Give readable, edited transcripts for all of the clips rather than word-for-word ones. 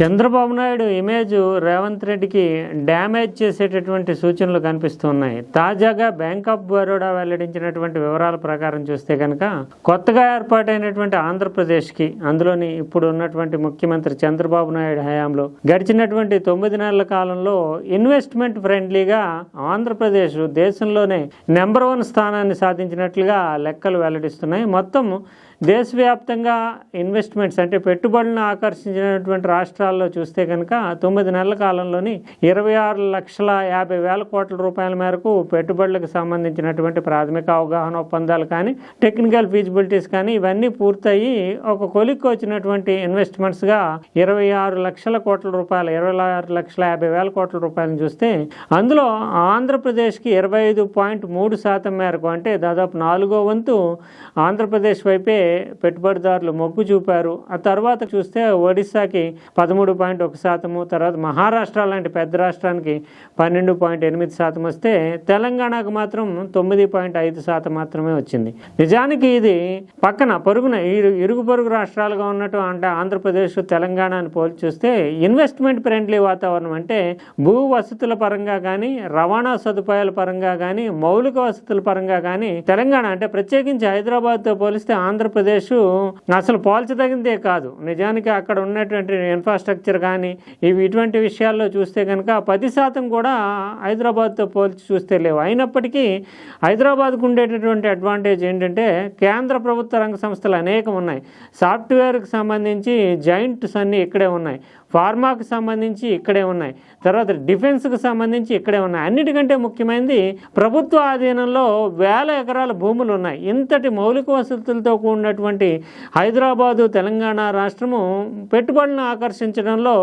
Chandrababu Naidu image Revanth రెడ్డికి damage చేసేటటువంటి సూచనలు కనిపిస్తున్నాయి. తాజాగా బ్యాంక్ ఆఫ్ బరోడా వెల్లడించినటువంటి వివరాల ప్రకారం చూస్తే కనుక కొత్తగా ఏర్పాటైనటువంటి ఆంధ్రప్రదేశ్కి, అందులోని ఇప్పుడు ఉన్నటువంటి ముఖ్యమంత్రి చంద్రబాబు నాయుడు హయాంలో గడిచినటువంటి 9 నెలల కాలంలో ఇన్వెస్ట్మెంట్ ఫ్రెండ్లీగా ఆంధ్రప్రదేశ్ దేశంలోనే నెంబర్ 1 స్థానాన్ని సాధించినట్లుగా లెక్కలు వెల్లడిస్తున్నాయి. మొత్తం దేశవ్యాప్తంగా ఇన్వెస్ట్మెంట్స్ అంటే పెట్టుబడులను ఆకర్షించినటువంటి రాష్ట్రాల్లో చూస్తే కనుక 9 నెలల కాలంలోని 26,50,000 కోట్ల రూపాయల మేరకు పెట్టుబడులకు సంబంధించినటువంటి ప్రాథమిక అవగాహన ఒప్పందాలు కానీ, టెక్నికల్ ఫీజిబిలిటీస్ కానీ ఇవన్నీ పూర్తయి ఒక కొలిక్కి వచ్చినటువంటి ఇన్వెస్ట్మెంట్స్గా 26 లక్షల కోట్ల రూపాయలు, 26,50,000 కోట్ల రూపాయలను చూస్తే అందులో ఆంధ్రప్రదేశ్కి 25.3% మేరకు, అంటే దాదాపు 4వ వంతు ఆంధ్రప్రదేశ్ వైపే పెట్టుబడిదారులు మొగ్గు చూపారు. ఆ తర్వాత చూస్తే ఒడిశాకి 13.1%, తర్వాత మహారాష్ట్ర లాంటి పెద్ద రాష్ట్రానికి 12.8% వస్తే తెలంగాణకు మాత్రం 9.5% మాత్రమే వచ్చింది. నిజానికి ఇది పక్కన పొరుగున ఇరుగు పొరుగు రాష్ట్రాలుగా ఉన్నట్టు, అంటే ఆంధ్రప్రదేశ్ తెలంగాణని పోల్చి చూస్తే ఇన్వెస్ట్మెంట్ ఫ్రెండ్లీ వాతావరణం, అంటే భూ వసతుల పరంగా కానీ, రవాణా సదుపాయాల పరంగా కానీ, మౌలిక వసతుల పరంగా కానీ తెలంగాణ, అంటే ప్రత్యేకించి హైదరాబాద్తో పోలిస్తే ఆంధ్రప్రదేశ్ అసలు పోల్చదగిందే కాదు. నిజానికి అక్కడ ఉన్నటువంటి ఇన్ఫ్రాస్ట్రక్చర్ కానీ ఇటువంటి విషయాల్లో చూస్తే కనుక 10% కూడా హైదరాబాద్తో పోల్చి చూస్తే లేవు. అయినప్పటికీ హైదరాబాద్కు ఉండేటటువంటి అడ్వాంటేజ్ ఏంటంటే కేంద్ర ప్రభుత్వ రంగ సంస్థలు అనేకం ఉన్నాయి. సాఫ్ట్వేర్కి సంబంధించి జాయింట్స్ అన్నీ ఇక్కడే ఉన్నాయి, ఫార్మాకు సంబంధించి ఇక్కడే ఉన్నాయి, తర్వాత డిఫెన్స్కి సంబంధించి ఇక్కడే ఉన్నాయి. అన్నిటికంటే ముఖ్యమైనది ప్రభుత్వ ఆధీనంలో 1000 ఎకరాల భూములు ఉన్నాయి. ఇంతటి మౌలిక వసతులతో కూడినటువంటి హైదరాబాదు తెలంగాణ రాష్ట్రము పెట్టుబడులను ఆకర్షించడంలో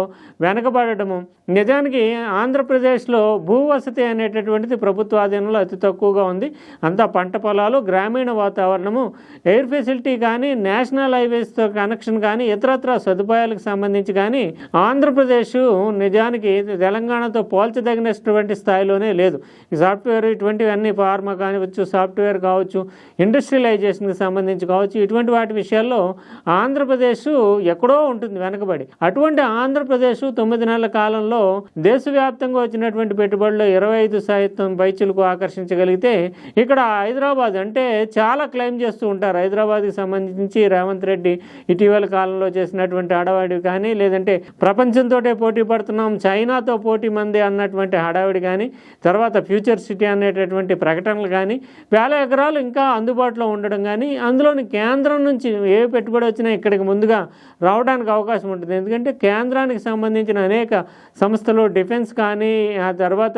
వెనకబడటము. నిజానికి ఆంధ్రప్రదేశ్లో భూ వసతి అనేటటువంటిది ప్రభుత్వ ఆధీనంలో అతి తక్కువగా ఉంది. అంతా పంట పొలాలు, గ్రామీణ వాతావరణము, ఎయిర్ ఫెసిలిటీ కానీ, నేషనల్ హైవేస్తో కనెక్షన్ కానీ, ఇతరత్ర సదుపాయాలకు సంబంధించి కానీ ఆంధ్రప్రదేశ్ నిజానికి తెలంగాణతో పోల్చదగినటువంటి స్థాయిలోనే లేదు. ఈ సాఫ్ట్వేర్ ఇటువంటివన్నీ, ఫార్మా కానివచ్చు, సాఫ్ట్వేర్ కావచ్చు, ఇండస్ట్రియలైజేషన్కి సంబంధించి కావచ్చు, ఇటువంటి వాటి విషయాల్లో ఆంధ్రప్రదేశ్ ఎక్కడో ఉంటుంది వెనకబడి. అటువంటి ఆంధ్రప్రదేశ్ 9 నెలల కాలంలో దేశవ్యాప్తంగా వచ్చినటువంటి పెట్టుబడులు 25% పైచులకు ఆకర్షించగలిగితే, ఇక్కడ హైదరాబాద్ అంటే చాలా క్లెయిమ్ చేస్తూ ఉంటారు. హైదరాబాద్కి సంబంధించి రేవంత్ రెడ్డి ఇటీవల కాలంలో చేసినటువంటి హడావిడి కానీ, లేదంటే ప్రపంచంతో పోటీ పడుతున్నాం, చైనాతో పోటీ మంది అన్నటువంటి హడావిడి కానీ, తర్వాత ఫ్యూచర్ సిటీ అనేటటువంటి ప్రకటనలు కానీ, 1000 ఎకరాలు ఇంకా అందుబాటులో ఉండడం కానీ, అందులోని కేంద్రం నుంచి ఏ పెట్టుబడి వచ్చినా ఇక్కడికి ముందుగా రావడానికి అవకాశం ఉంటుంది. ఎందుకంటే కేంద్రానికి సంబంధించిన అనేక సంస్థలు, డిఫెన్స్ కానీ, ఆ తర్వాత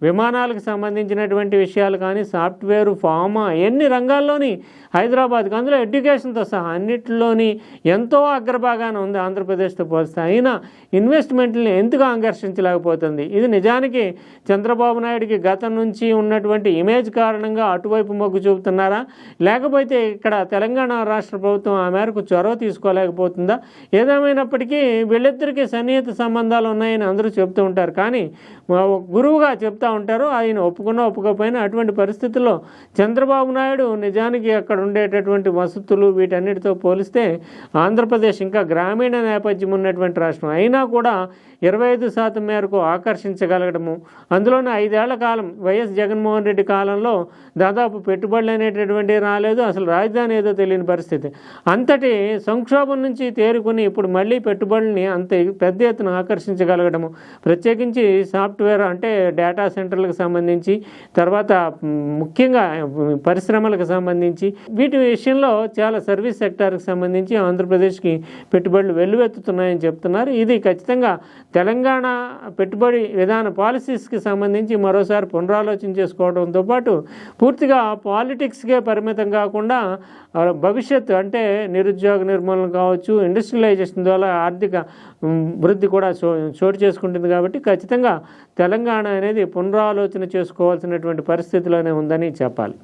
విమానాలకు సంబంధించినటువంటి విషయాలు కానీ, సాఫ్ట్వేర్, ఫార్మా, ఎన్ని రంగాల్లోని హైదరాబాద్కి, అందులో ఎడ్యుకేషన్తో సహా అన్నింటిలోని ఎంతో అగ్రభాగాన ఉంది ఆంధ్రప్రదేశ్తో పోలిస్తే. అయినా ఇన్వెస్ట్మెంట్ని ఎందుకు ఆకర్షించలేకపోతుంది? ఇది నిజానికి చంద్రబాబు నాయుడికి గతం నుంచి ఉన్నటువంటి ఇమేజ్ కారణంగా అటువైపు మొగ్గు చూపుతున్నారా, లేకపోతే ఇక్కడ తెలంగాణ రాష్ట్ర ప్రభుత్వం ఆ మేరకు చొరవ తీసుకోలేకపోతుందా? ఏదేమైనప్పటికీ వీళ్ళిద్దరికీ సన్నిహిత సంబంధాలు ఉన్నాయని అందరూ చెప్తూ ఉంటారు. కానీ గురువుగా చెప్తూ ఉంటారు, ఆయన ఒప్పుకున్నా ఒప్పుకోకపోయినా. అటువంటి పరిస్థితుల్లో చంద్రబాబు నాయుడు నిజానికి అక్కడ ఉండేటటువంటి వసతులు వీటన్నిటితో పోలిస్తే ఆంధ్రప్రదేశ్ ఇంకా గ్రామీణ నేపథ్యం ఉన్నటువంటి రాష్ట్రం అయినా కూడా 25% మేరకు ఆకర్షించగలగడము. అందులోనే 5 ఏళ్ల కాలం వైఎస్ జగన్మోహన్ రెడ్డి కాలంలో దాదాపు పెట్టుబడులు అనేటటువంటి రాలేదు. అసలు రాజధాని ఏదో తెలియని పరిస్థితి. అంతటి సంక్షోభం నుంచి తేరుకుని ఇప్పుడు మళ్ళీ పెట్టుబడుల్ని అంత పెద్ద ఎత్తున ఆకర్షించగలగడము. ప్రత్యేకించి సాఫ్ట్వేర్ అంటే డేటా సెంటర్లకు సంబంధించి, తర్వాత ముఖ్యంగా పరిశ్రమలకు సంబంధించి, వీటి విషయంలో చాలా సర్వీస్ సెక్టార్కి సంబంధించి ఆంధ్రప్రదేశ్కి పెట్టుబడులు వెల్లువెత్తుతున్నాయని చెప్తున్నారు. ఇది ఖచ్చితంగా తెలంగాణ పెట్టుబడి విధాన పాలసీస్కి సంబంధించి మరోసారి పునరాలోచన చేసుకోవడంతో పాటు పూర్తిగా పాలిటిక్స్కే పరిమితం కాకుండా భవిష్యత్తు అంటే నిరుద్యోగ నిర్మూలన కావచ్చు, ఇండస్ట్రియలైజేషన్ ద్వారా ఆర్థిక వృద్ధి కూడా చోటు చేసుకుంటుంది. కాబట్టి ఖచ్చితంగా తెలంగాణ అనేది పునరాలోచన చేసుకోవాల్సినటువంటి పరిస్థితిలోనే ఉందని చెప్పాలి.